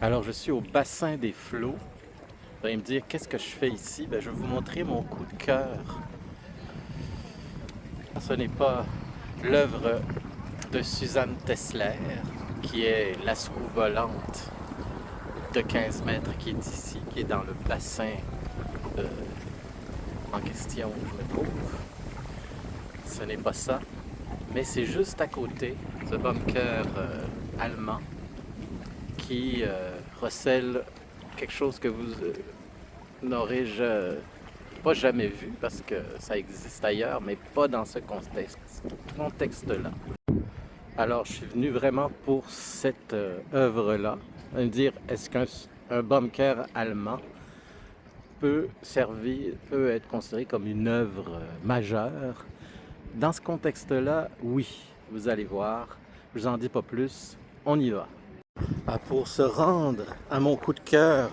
Alors, je suis au bassin des flots. Vous allez me dire, qu'est-ce que je fais ici? Ben, je vais vous montrer mon coup de cœur. Ce n'est pas l'œuvre de Suzanne Tesler, qui est la screw volante de 15 mètres qui est ici, qui est dans le bassin euh, en question où je me trouve. Ce n'est pas ça, mais c'est juste à côté, ce bunker allemand qui recèle quelque chose que vous n'aurez pas jamais vu parce que ça existe ailleurs, mais pas dans ce contexte-là. Alors, je suis venu vraiment pour cette œuvre-là. Vous allez me dire, est-ce qu'un bunker allemand peut être considéré comme une œuvre majeure? Dans ce contexte-là, oui, vous allez voir. Je vous en dis pas plus, on y va. Pour se rendre à mon coup de cœur,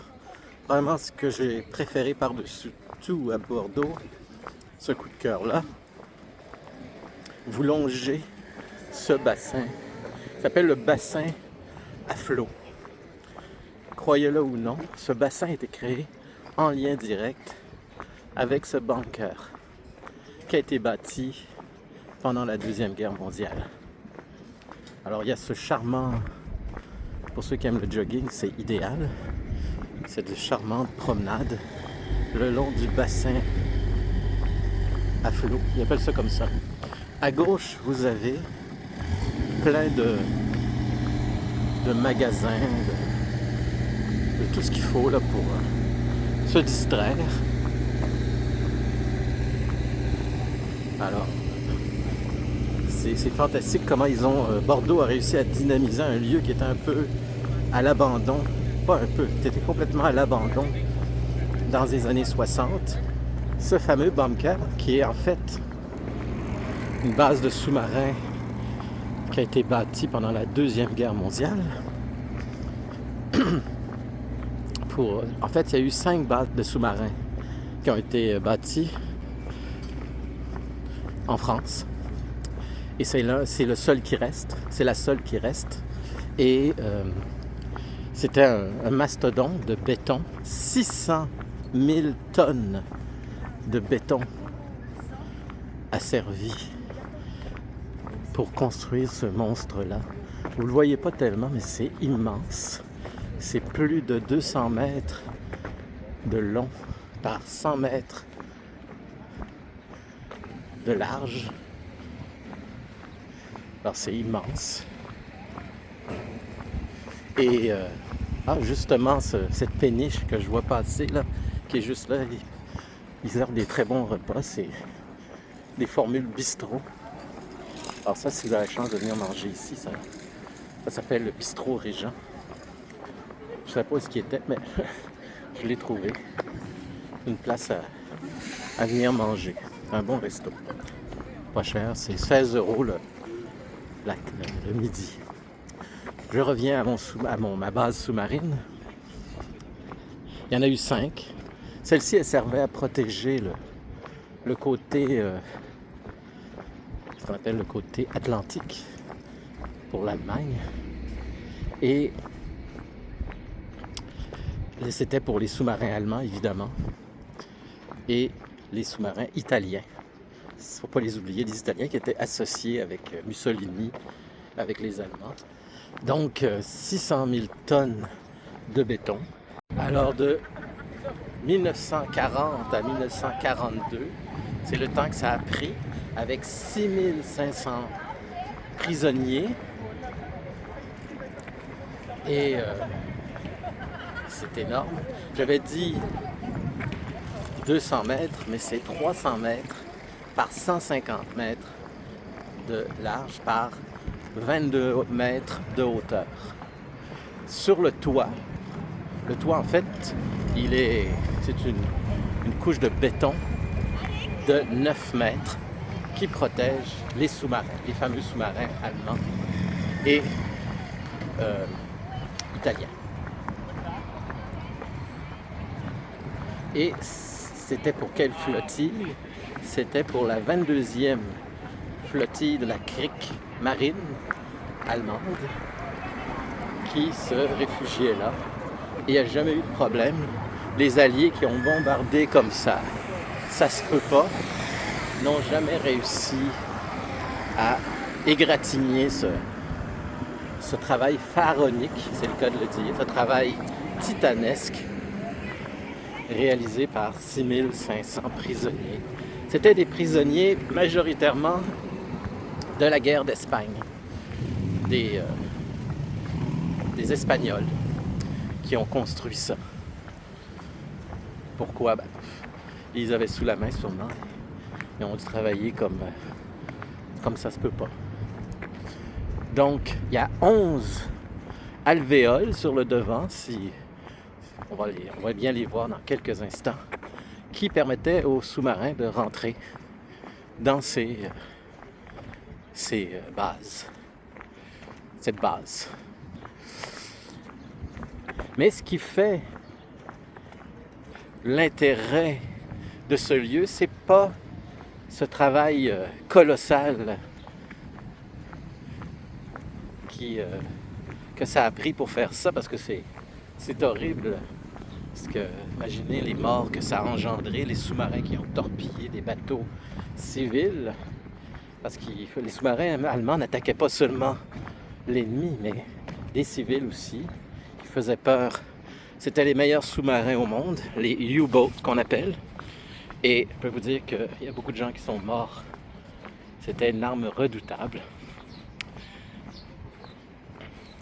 vraiment ce que j'ai préféré par-dessus tout à Bordeaux, ce coup de cœur-là, vous longez ce bassin. Ça s'appelle le bassin à flot. Croyez-le ou non, ce bassin a été créé en lien direct avec ce bunker qui a été bâti pendant la Deuxième Guerre mondiale. Alors il y a ce charmant, pour ceux qui aiment le jogging, c'est idéal, cette charmante promenade le long du bassin à flot, ils appellent ça comme ça. À gauche, vous avez plein de magasins, de tout ce qu'il faut là, pour se distraire. Alors, c'est fantastique comment Bordeaux a réussi à dynamiser un lieu qui était un peu à l'abandon. Pas un peu, qui était complètement à l'abandon dans les années 60. Ce fameux bunker qui est en fait une base de sous-marins qui a été bâtie pendant la Deuxième Guerre mondiale. En fait, il y a eu 5 bases de sous-marins qui ont été bâties en France. Et c'est le seul qui reste. C'est la seule qui reste. Et c'était un mastodonte de béton. 600 000 tonnes de béton a servi pour construire ce monstre-là. Vous ne le voyez pas tellement, mais c'est immense. C'est plus de 200 mètres de long par 100 mètres de large. Alors c'est immense. Et justement, cette péniche que je vois passer là, qui est juste là, ils servent des très bons repas. C'est des formules bistrot. Alors ça, si vous avez la chance de venir manger ici, ça s'appelle le bistrot Régent. Je ne sais pas ce qui était, mais je l'ai trouvé. Une place à venir manger. Un bon resto. Pas cher, c'est 16 € le midi. Je reviens à ma base sous-marine. Il y en a eu 5. Celle-ci, elle servait à protéger le côté, ce qu'on appelle le côté atlantique pour l'Allemagne. Et c'était pour les sous-marins allemands, évidemment, et les sous-marins italiens. Il ne faut pas les oublier, les Italiens qui étaient associés avec Mussolini, avec les Allemands. Donc, 600 000 tonnes de béton. Alors, de 1940 à 1942, c'est le temps que ça a pris, avec 6500 prisonniers. Et c'est énorme. J'avais dit 200 mètres, mais c'est 300 mètres par 150 mètres de large par 22 mètres de hauteur. Sur le toit en fait, c'est une couche de béton de 9 mètres qui protège les sous-marins, les fameux sous-marins allemands et italiens. Et c'était pour quelle flottille? C'était pour la 22e flottille de la Kriegsmarine allemande qui se réfugiaient là. Et il n'y a jamais eu de problème. Les Alliés qui ont bombardé comme ça se peut pas, n'ont jamais réussi à égratigner ce travail pharaonique, c'est le cas de le dire, ce travail titanesque réalisé par 6500 prisonniers. C'était des prisonniers majoritairement de la guerre d'Espagne, des Espagnols qui ont construit ça. Pourquoi? Ils avaient sous la main sûrement. Ils ont dû travailler comme ça se peut pas. Donc, il y a 11 alvéoles sur le devant, on va bien les voir dans quelques instants, qui permettaient aux sous-marins de rentrer dans ces bases. Cette base. Mais ce qui fait l'intérêt de ce lieu, c'est pas ce travail colossal que ça a pris pour faire ça, parce que c'est horrible. Parce que imaginez les morts que ça a engendré, les sous-marins qui ont torpillé des bateaux civils, parce que les sous-marins allemands n'attaquaient pas seulement l'ennemi, mais des civils aussi, qui faisaient peur. C'était les meilleurs sous-marins au monde, les U-boats qu'on appelle. Et je peux vous dire qu'il y a beaucoup de gens qui sont morts. C'était une arme redoutable.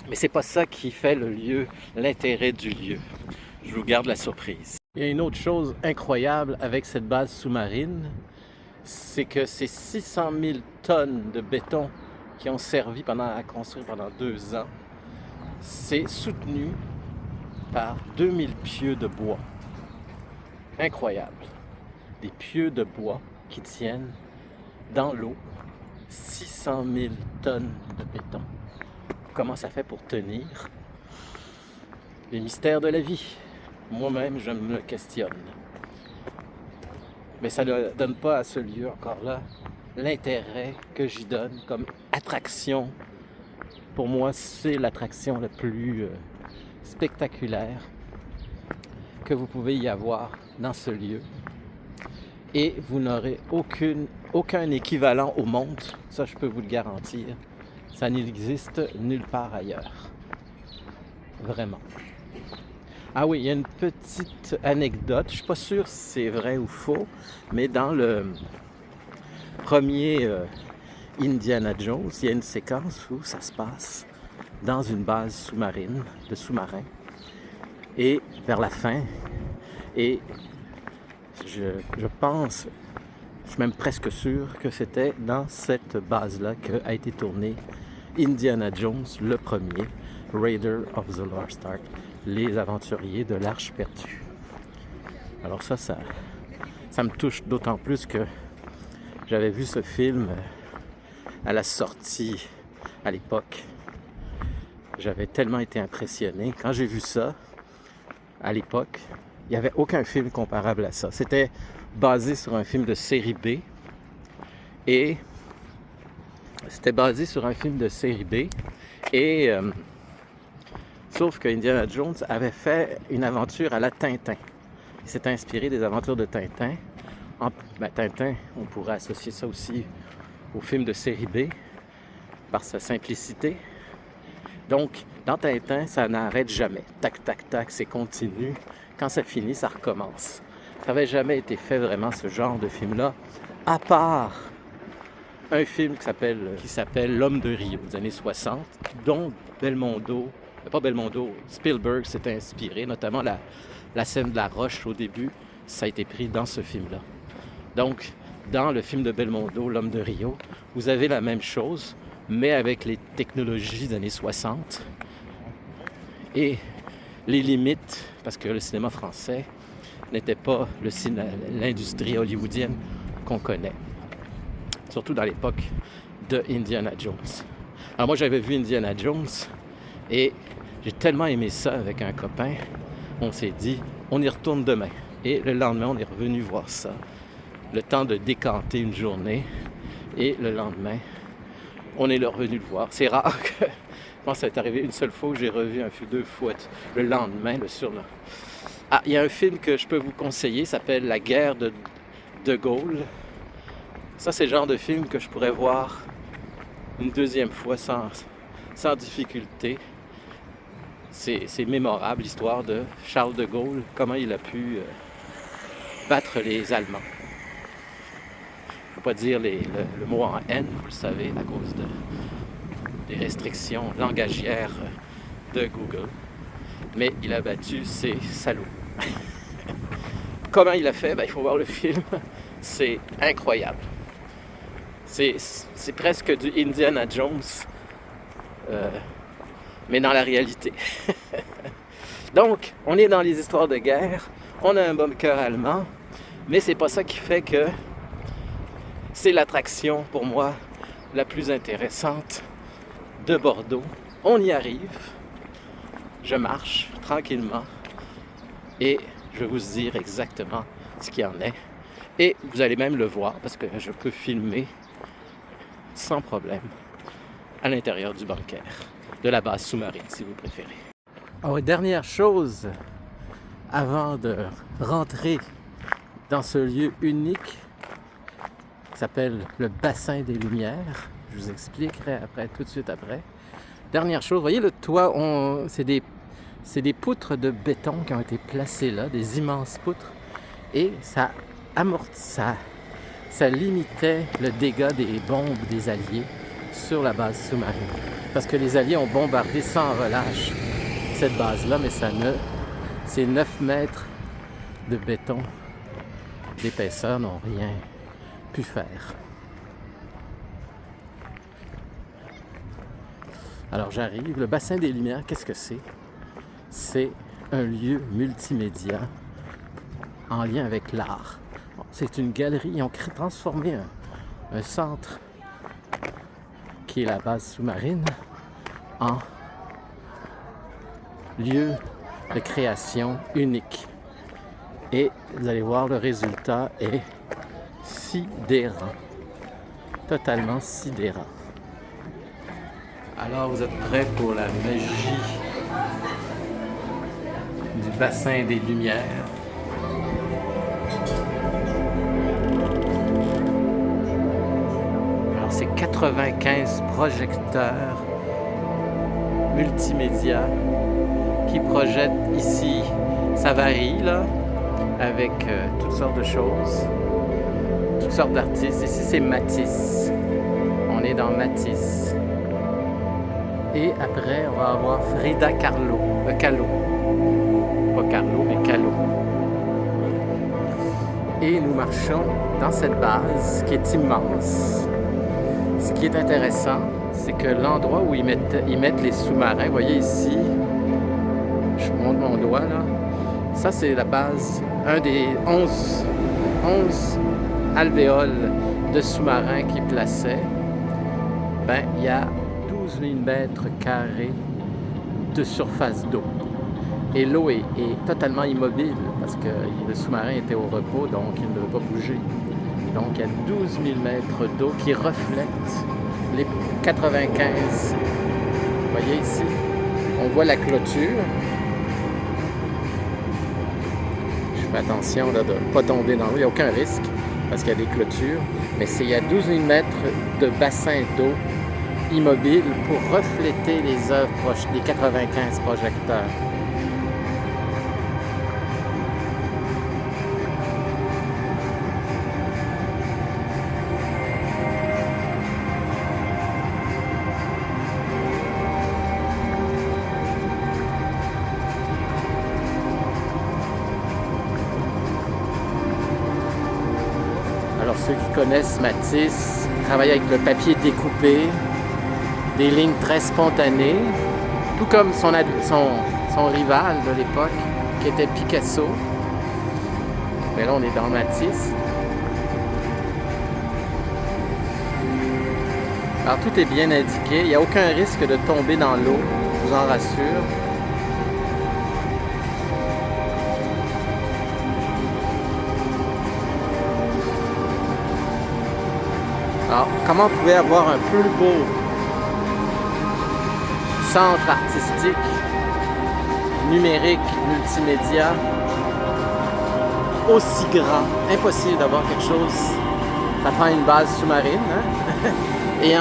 Mais c'est pas ça qui fait le lieu, l'intérêt du lieu. Je vous garde la surprise. Il y a une autre chose incroyable avec cette base sous-marine, c'est que ces 600 000 tonnes de béton qui ont servi à construire pendant 2 ans, c'est soutenu par 2000 pieux de bois. Incroyable. Des pieux de bois qui tiennent dans l'eau 600 000 tonnes de béton. Comment ça fait pour tenir? Les mystères de la vie. Moi-même, je me le questionne. Mais ça ne donne pas à ce lieu, encore là, l'intérêt que j'y donne comme attraction. Pour moi, c'est l'attraction la plus spectaculaire que vous pouvez y avoir dans ce lieu. Et vous n'aurez aucun équivalent au monde, ça je peux vous le garantir. Ça n'existe nulle part ailleurs. Vraiment. Ah oui, il y a une petite anecdote, je ne suis pas sûr si c'est vrai ou faux, mais dans le premier Indiana Jones, il y a une séquence où ça se passe dans une base sous-marine, de sous-marins, et vers la fin, et je pense, je suis même presque sûr que c'était dans cette base-là qu'a été tourné Indiana Jones, le premier, Raider of the Lost Ark, les aventuriers de l'Arche perdue. Alors ça me touche d'autant plus que j'avais vu ce film à la sortie à l'époque. J'avais tellement été impressionné. Quand j'ai vu ça, à l'époque, il n'y avait aucun film comparable à ça. C'était basé sur un film de série B. Et sauf que Indiana Jones avait fait une aventure à la Tintin. Il s'est inspiré des aventures de Tintin. Tintin, on pourrait associer ça aussi au film de série B par sa simplicité. Donc, dans Tintin, ça n'arrête jamais. Tac, tac, tac, c'est continu. Quand ça finit, ça recommence. Ça n'avait jamais été fait vraiment, ce genre de film-là, à part un film qui s'appelle L'Homme de Rio, des années 60, dont Spielberg s'est inspiré, notamment la scène de la roche au début, ça a été pris dans ce film-là. Donc, dans le film de Belmondo, L'Homme de Rio, vous avez la même chose, mais avec les technologies des années 60 et les limites, parce que le cinéma français n'était pas l'industrie hollywoodienne qu'on connaît, surtout dans l'époque de Indiana Jones. Alors moi, j'avais vu Indiana Jones et j'ai tellement aimé ça avec un copain, on s'est dit, on y retourne demain. Et le lendemain, on est revenu voir ça. Le temps de décanter une journée. Et le lendemain, on est revenu le voir. C'est rare pense que ça est arrivé une seule fois où j'ai revu un film 2 fois, le lendemain, le surlendemain. Ah, il y a un film que je peux vous conseiller, il s'appelle La guerre de Gaulle. Ça, c'est le genre de film que je pourrais voir une deuxième fois sans difficulté. C'est mémorable, l'histoire de Charles de Gaulle, comment il a pu battre les Allemands. Il ne faut pas dire le mot en haine, vous le savez, à cause des restrictions langagières de Google. Mais il a battu ces salauds. Comment il a fait? Il faut voir le film. C'est incroyable. C'est presque du Indiana Jones, mais dans la réalité. Donc, on est dans les histoires de guerre, on a un bunker allemand, mais c'est pas ça qui fait que c'est l'attraction pour moi la plus intéressante de Bordeaux. On y arrive, je marche tranquillement et je vais vous dire exactement ce qu'il y en est. Et vous allez même le voir parce que je peux filmer sans problème à l'intérieur du bunker, de la base sous-marine si vous préférez. Alors, dernière chose avant de rentrer dans ce lieu unique qui s'appelle le bassin des Lumières. Je vous expliquerai après, tout de suite après. Dernière chose, vous voyez le toit, c'est des poutres de béton qui ont été placées là, des immenses poutres, et ça limitait le dégât des bombes des Alliés sur la base sous-marine. Parce que les Alliés ont bombardé sans relâche cette base-là, mais ces 9 mètres de béton d'épaisseur n'ont rien pu faire. Alors j'arrive, le bassin des Lumières, qu'est-ce que c'est? C'est un lieu multimédia en lien avec l'art. C'est une galerie, ils ont transformé un centre qui est la base sous-marine en lieu de création unique. Et vous allez voir, le résultat est sidérant, totalement sidérant. Alors vous êtes prêts pour la magie du bassin des Lumières? Alors c'est 95 projecteurs multimédia qui projettent ici. Ça varie là, avec toutes sortes de choses, toutes sortes d'artistes. Ici c'est Matisse, on est dans Matisse. Et après on va avoir Frida Kahlo, pas Carlo, mais Kahlo. Et nous marchons dans cette base qui est immense. Ce qui est intéressant, c'est que l'endroit où ils mettent les sous-marins, vous voyez ici, je montre mon doigt là, ça c'est la base, un des 11 alvéoles de sous-marins qu'ils plaçaient. Il y a 12 000 mètres carrés de surface d'eau. Et l'eau est totalement immobile parce que le sous-marin était au repos, donc il ne veut pas bouger. Donc il y a 12 000 mètres d'eau qui reflètent les 95. Vous voyez ici, on voit la clôture. Je fais attention là, de ne pas tomber dans l'eau, il n'y a aucun risque parce qu'il y a des clôtures. Mais il y a 12 000 mètres de bassin d'eau immobile pour refléter les œuvres proches des 95 projecteurs. Alors ceux qui connaissent Matisse travaillent avec le papier découpé, des lignes très spontanées, tout comme son rival de l'époque qui était Picasso. Mais là on est dans Matisse. Alors tout est bien indiqué, il n'y a aucun risque de tomber dans l'eau, je vous en rassure. Alors, comment on pouvait avoir un plus beau centre artistique, numérique, multimédia, aussi grand. Impossible d'avoir quelque chose. Ça prend une base sous-marine, hein? Et il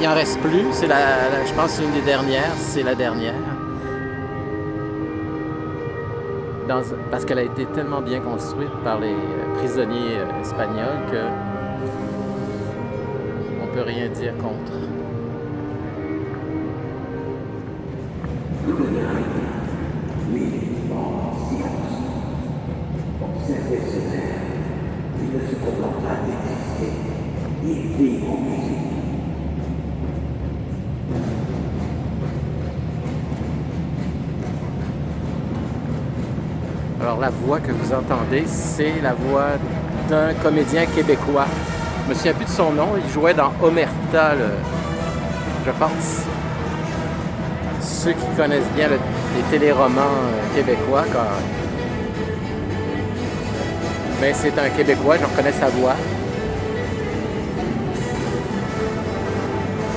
en reste plus. C'est je pense que c'est une des dernières. C'est la dernière. Parce qu'elle a été tellement bien construite par les prisonniers espagnols que on peut rien dire contre. Alors la voix que vous entendez, c'est la voix d'un comédien québécois. Je me souviens plus de son nom, il jouait dans Omerta, je pense. Ceux qui connaissent bien les téléromans québécois, mais c'est un Québécois, je reconnais sa voix.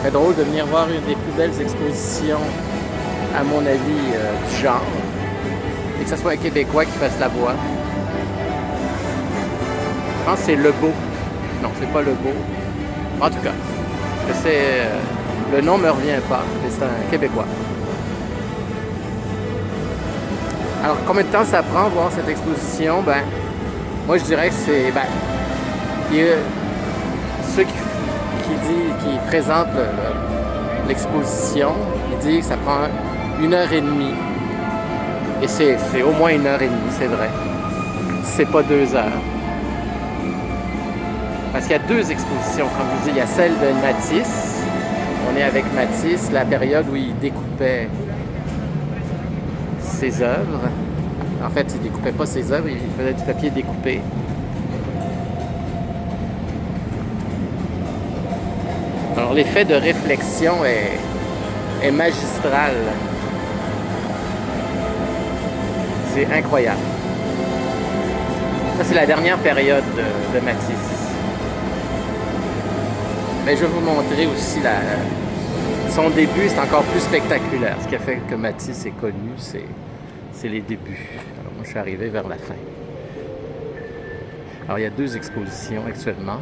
C'est drôle de venir voir une des plus belles expositions, à mon avis, du genre. Et que ce soit un Québécois qui fasse la voix. Je pense que c'est Lebeau. Non, c'est pas Lebeau. En tout cas, le nom me revient pas, mais c'est un Québécois. Alors, combien de temps ça prend voir cette exposition? Ben, moi je dirais que c'est... ceux qui présentent l'exposition, ils disent que ça prend 1h30. Et c'est au moins 1h30, c'est vrai. C'est pas 2 heures. Parce qu'il y a 2 expositions, comme je vous dis. Il y a celle de Matisse. On est avec Matisse, la période où il découpait ses œuvres. En fait, il découpait pas ses œuvres, il faisait du papier découpé. Alors, l'effet de réflexion est magistral. C'est incroyable. Ça, c'est la dernière période de Matisse. Mais je vais vous montrer aussi son début, c'est encore plus spectaculaire. Ce qui a fait que Matisse est connu, c'est les débuts. Alors moi, je suis arrivé vers la fin. Alors, il y a 2 expositions actuellement.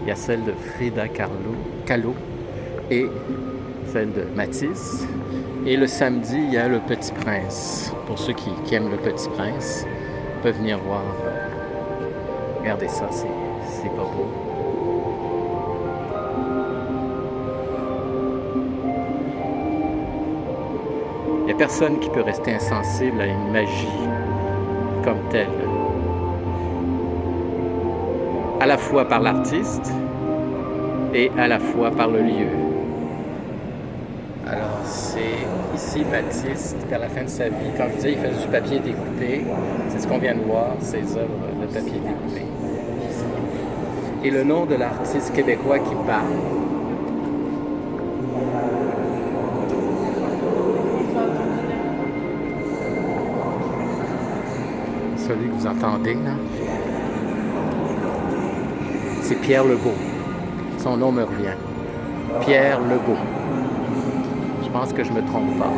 Il y a celle de Frida Kahlo et celle de Matisse. Et le samedi, il y a Le Petit Prince. Pour ceux qui aiment Le Petit Prince, peuvent venir voir. Regardez ça, c'est pas beau. Il n'y a personne qui peut rester insensible à une magie comme telle. À la fois par l'artiste et à la fois par le lieu. Alors, c'est ici Matisse, vers la fin de sa vie. Quand je disais, il faisait du papier découpé. C'est ce qu'on vient de voir, ses œuvres de papier découpé. Et le nom de l'artiste québécois qui parle. Celui que vous entendez, là, c'est Pierre Lebeau. Son nom me revient. Pierre Lebeau. Je pense que je me trompe pas.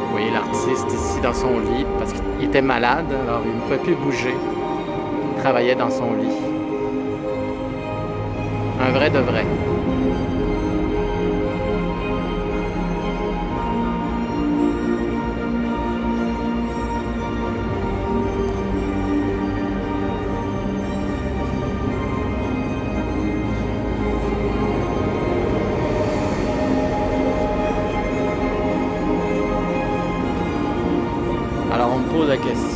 Vous voyez l'artiste ici dans son lit parce qu'il était malade, alors il ne pouvait plus bouger. Il travaillait dans son lit. Un vrai de vrai. Alors on me pose la question,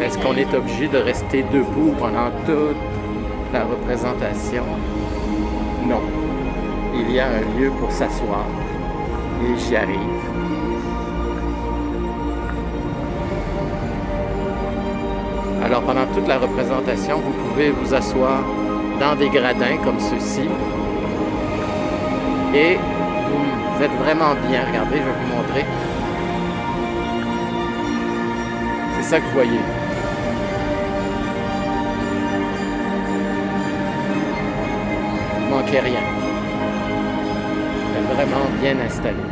est-ce qu'on est obligé de rester debout pendant toute la représentation? Non. Il y a un lieu pour s'asseoir et j'y arrive. Alors pendant toute la représentation, vous pouvez vous asseoir dans des gradins comme ceux-ci. Et vous êtes vraiment bien. Regardez, je vais vous montrer. C'est ça que vous voyez. Il ne manquait rien. Elle est vraiment bien installée.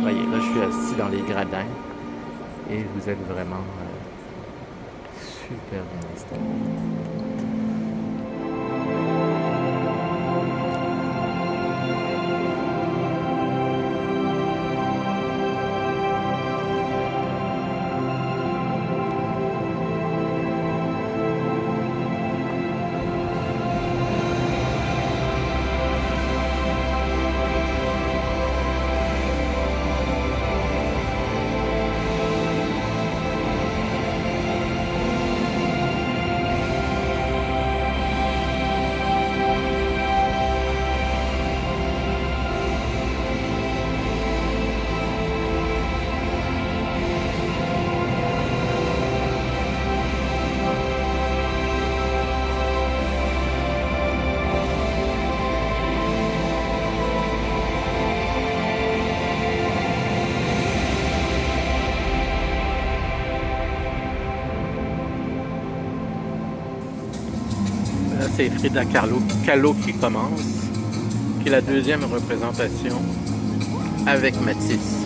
Voyez, là je suis assis dans les gradins et vous êtes vraiment super bien installé. Là, c'est Frida Kahlo qui commence, qui est la deuxième représentation avec Matisse.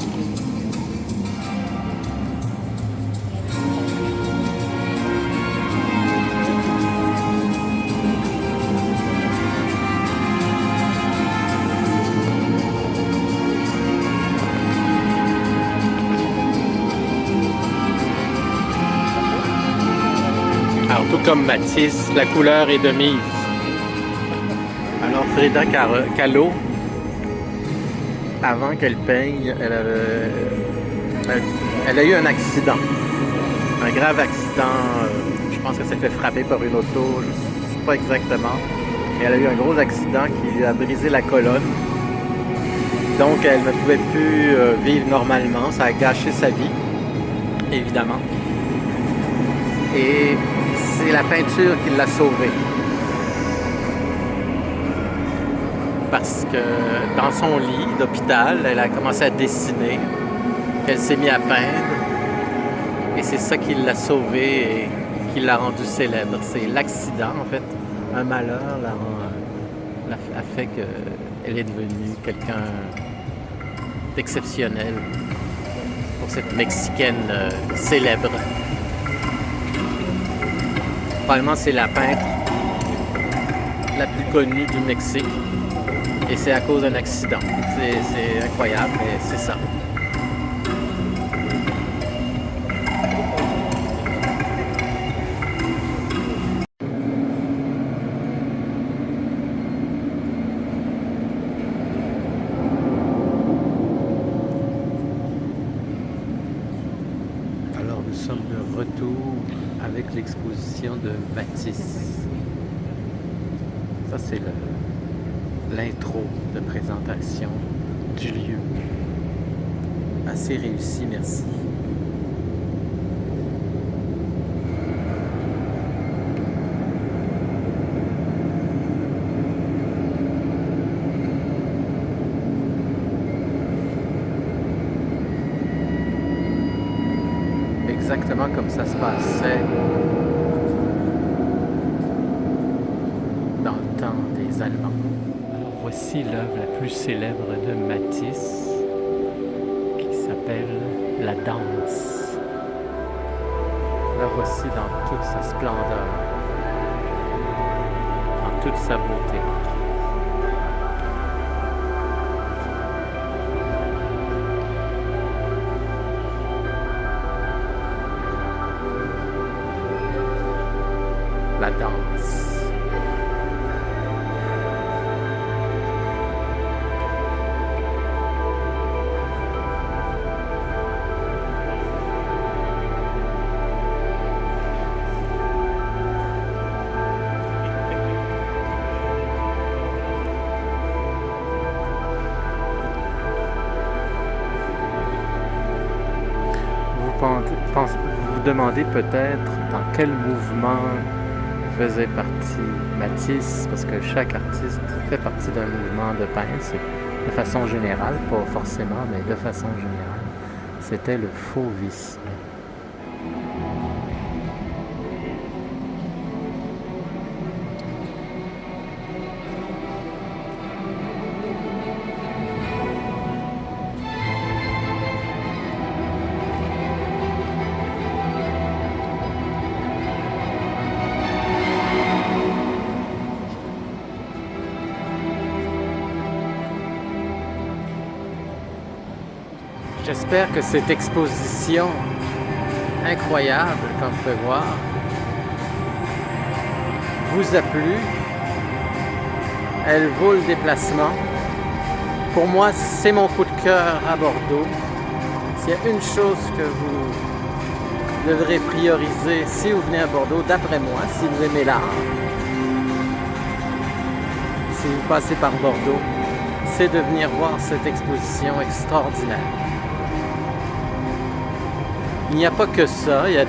Alors, tout comme Matisse, la couleur est de mise. Alors, Frida Kahlo, avant qu'elle peigne, elle a eu un accident. Un grave accident. Je pense qu'elle s'est fait frapper par une auto. Je ne sais pas exactement. Mais elle a eu un gros accident qui lui a brisé la colonne. Donc, elle ne pouvait plus vivre normalement. Ça a gâché sa vie, évidemment. Et c'est la peinture qui l'a sauvée. Parce que dans son lit d'hôpital, elle a commencé à dessiner, qu'elle s'est mise à peindre. Et c'est ça qui l'a sauvée et qui l'a rendue célèbre. C'est l'accident, en fait. Un malheur a fait qu'elle est devenue quelqu'un d'exceptionnel pour cette Mexicaine célèbre. Probablement, c'est la peintre la plus connue du Mexique. Et c'est à cause d'un accident. C'est incroyable, mais c'est ça. Alors, nous sommes de retour avec l'exposition de Matisse. Ça, c'est l'intro de présentation du lieu. Assez réussi, merci. Exactement comme ça se passait dans le temps des Allemands. Alors voici l'œuvre la plus célèbre de Matisse qui s'appelle La Danse. La voici dans toute sa splendeur, en toute sa beauté. La danse. demandez peut-être dans quel mouvement faisait partie Matisse, parce que chaque artiste fait partie d'un mouvement de peintre, de façon générale, pas forcément, mais de façon générale. C'était le fauvisme. J'espère que cette exposition incroyable, comme vous pouvez voir, vous a plu. Elle vaut le déplacement. Pour moi, c'est mon coup de cœur à Bordeaux. S'il y a une chose que vous devrez prioriser si vous venez à Bordeaux, d'après moi, si vous aimez l'art, si vous passez par Bordeaux, c'est de venir voir cette exposition extraordinaire. Il n'y a pas que ça, il y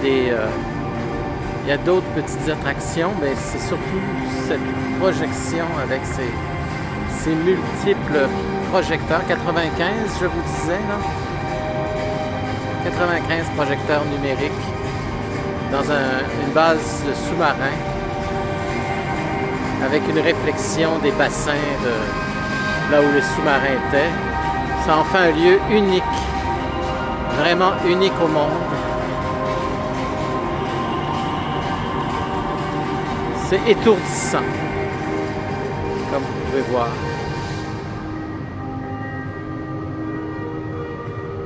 a d'autres petites attractions, mais c'est surtout cette projection avec ces multiples projecteurs. 95, je vous disais, là. 95 projecteurs numériques dans une base de sous-marin avec une réflexion des bassins de là où les sous-marins étaient. Ça en fait un lieu unique. Vraiment unique au monde. C'est étourdissant, comme vous pouvez voir.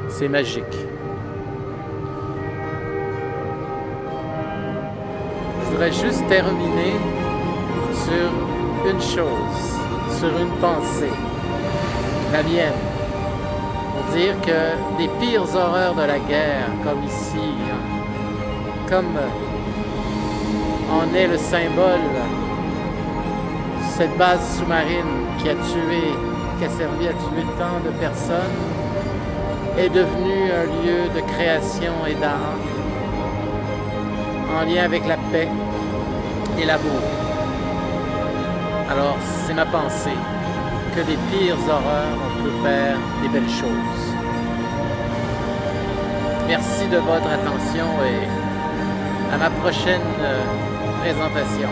C'est magique. Je voudrais juste terminer sur une chose, sur une pensée, la mienne. Pour dire que les pires horreurs de la guerre, comme ici, comme en est le symbole, cette base sous-marine qui a servi à tuer tant de personnes, est devenue un lieu de création et d'art, en lien avec la paix et l'amour. Alors, c'est ma pensée. Que des pires horreurs, on peut faire des belles choses. Merci de votre attention et à ma prochaine présentation.